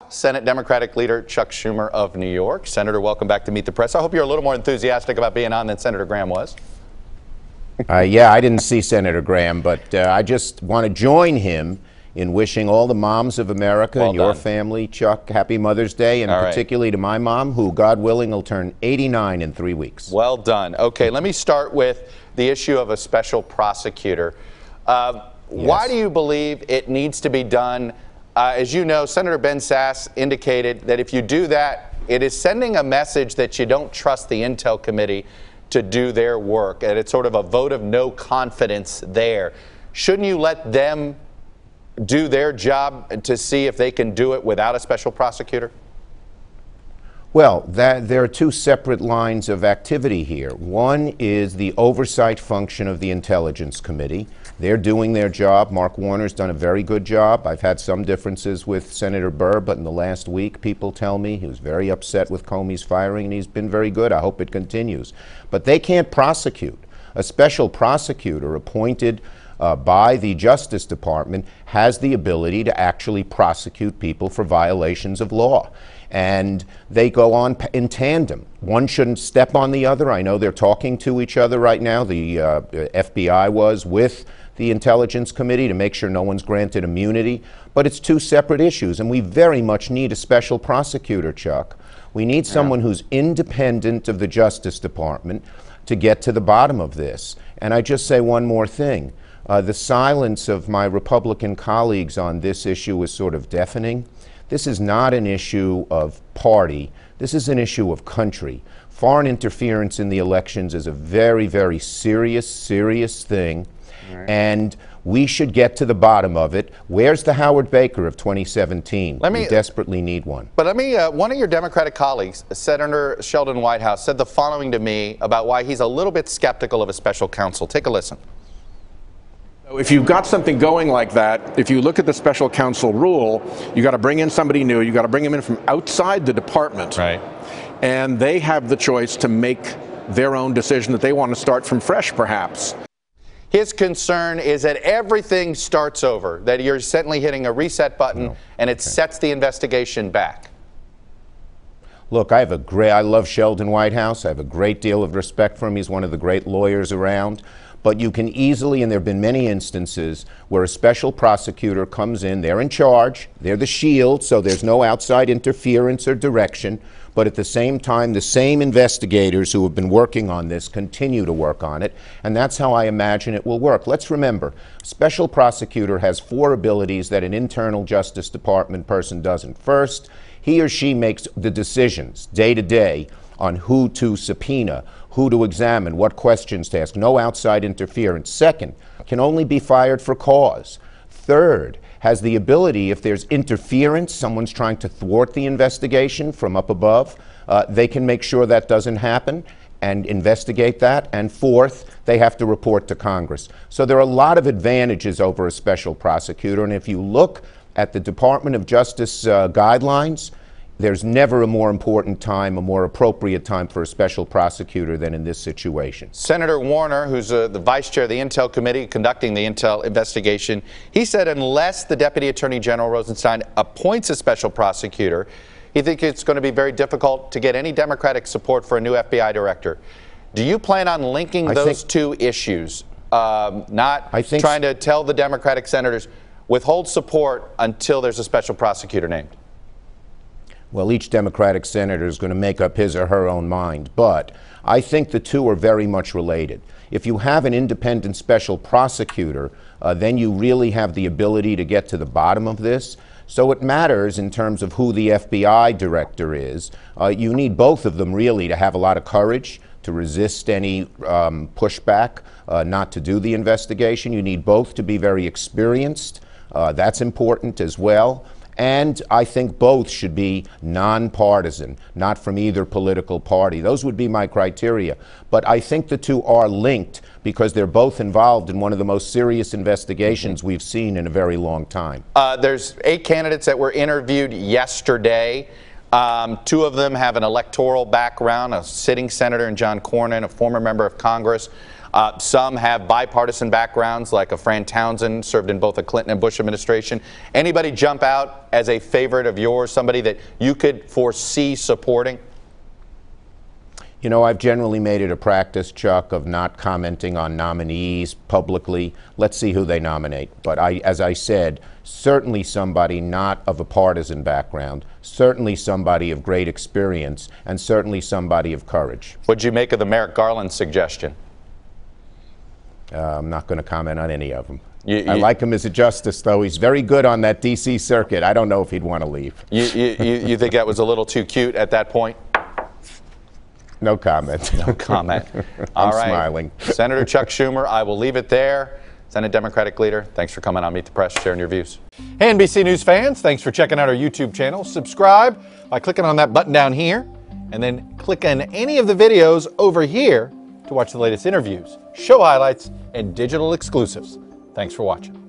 Senate Democratic Leader Chuck Schumer of New York. Senator, welcome back to Meet the Press. I hope you're a little more enthusiastic about being on than Senator Graham was. Yeah, I didn't see Senator Graham, but I just want to join him in wishing all the moms of America and your family, Chuck, happy Mother's Day, and particularly to my mom, who, God willing, will turn 89 in 3 weeks. Well done. Okay, let me start with the issue of a special prosecutor. Why do you believe it needs to be done? As you know, Senator Ben Sasse indicated that if you do that, it is sending a message that you don't trust the Intel Committee to do their work, and it's sort of a vote of no confidence there. Shouldn't you let them do their job to see if they can do it without a special prosecutor? Well, there are two separate lines of activity here. One is the oversight function of the Intelligence Committee. They're doing their job. Mark Warner's done a very good job. I've had some differences with Senator Burr, but in the last week, people tell me he was very upset with Comey's firing, and he's been very good. I hope it continues. But they can't prosecute. A special prosecutor appointed by the Justice Department has the ability to actually prosecute people for violations of law. And they go on in tandem. One shouldn't step on the other. I know they're talking to each other right now. The FBI was with the Intelligence Committee to make sure no one's granted immunity. But it's two separate issues, and we very much need a special prosecutor, Chuck. We need someone who's independent of the Justice Department to get to the bottom of this. And I just say one more thing. The silence of my Republican colleagues on this issue is sort of deafening. This is not an issue of party. This is an issue of country. Foreign interference in the elections is a very, very serious thing, and we should get to the bottom of it. Where's the Howard Baker of 2017? We desperately need one. But one of your Democratic colleagues, Senator Sheldon Whitehouse, said the following to me about why he's a little bit skeptical of a special counsel. Take a listen. If you've got something going like that, if you look at the special counsel rule, you got to bring in somebody new. You got to bring them in from outside the department. Right. And they have the choice to make their own decision that they want to start from fresh, perhaps. His concern is that everything starts over, that you're suddenly hitting a reset button and it sets the investigation back. Look, I love Sheldon Whitehouse. I have a great deal of respect for him. He's one of the great lawyers around. But you can easily, and there have been many instances where a special prosecutor comes in, they're in charge, they're the shield, so there's no outside interference or direction, but at the same time, the same investigators who have been working on this continue to work on it, and that's how I imagine it will work. Let's remember, a special prosecutor has 4 abilities that an internal Justice Department person doesn't. First, he or she makes the decisions day to day on who to subpoena, who to examine, what questions to ask, no outside interference. Second, can only be fired for cause. Third, has the ability, if there's interference, someone's trying to thwart the investigation from up above, they can make sure that doesn't happen and investigate that. And fourth, they have to report to Congress. So there are a lot of advantages over a special prosecutor, and if you look at the Department of Justice guidelines, there's never a more important time, a more appropriate time for a special prosecutor than in this situation. Senator Warner, who's the vice chair of the Intel Committee conducting the Intel investigation, he said unless the Deputy Attorney General Rosenstein appoints a special prosecutor, he thinks it's going to be very difficult to get any Democratic support for a new FBI director. Do you plan on linking those two issues, not trying to tell the Democratic senators, withhold support until there's a special prosecutor named? Well, each Democratic senator is going to make up his or her own mind, but I think the two are very much related. If you have an independent special prosecutor, then you really have the ability to get to the bottom of this. So it matters in terms of who the FBI director is. You need both of them really to have a lot of courage to resist any pushback, not to do the investigation. You need both to be very experienced. That's important as well. And I think both should be nonpartisan, not from either political party. Those would be my criteria. But I think the two are linked because they're both involved in one of the most serious investigations we've seen in a very long time. There's 8 candidates that were interviewed yesterday. 2 of them have an electoral background, a sitting senator in John Cornyn, a former member of Congress. Some have bipartisan backgrounds, like a Fran Townsend, served in both the Clinton and Bush administration. Anybody jump out as a favorite of yours, somebody that you could foresee supporting? You know, I've generally made it a practice, Chuck, of not commenting on nominees publicly. Let's see who they nominate. But as I said, certainly somebody not of a partisan background, certainly somebody of great experience, and certainly somebody of courage. What'd you make of the Merrick Garland suggestion? I'm not going to comment on any of them. I like him as a justice, though. He's very good on that D.C. circuit. I don't know if he'd want to leave. You think that was a little too cute at that point? No comment. No comment. I'm smiling. Senator Chuck Schumer, I will leave it there. Senate Democratic Leader, thanks for coming on Meet the Press, sharing your views. Hey, NBC News fans, thanks for checking out our YouTube channel. Subscribe by clicking on that button down here, and then click on any of the videos over here to watch the latest interviews, show highlights, and digital exclusives. Thanks for watching.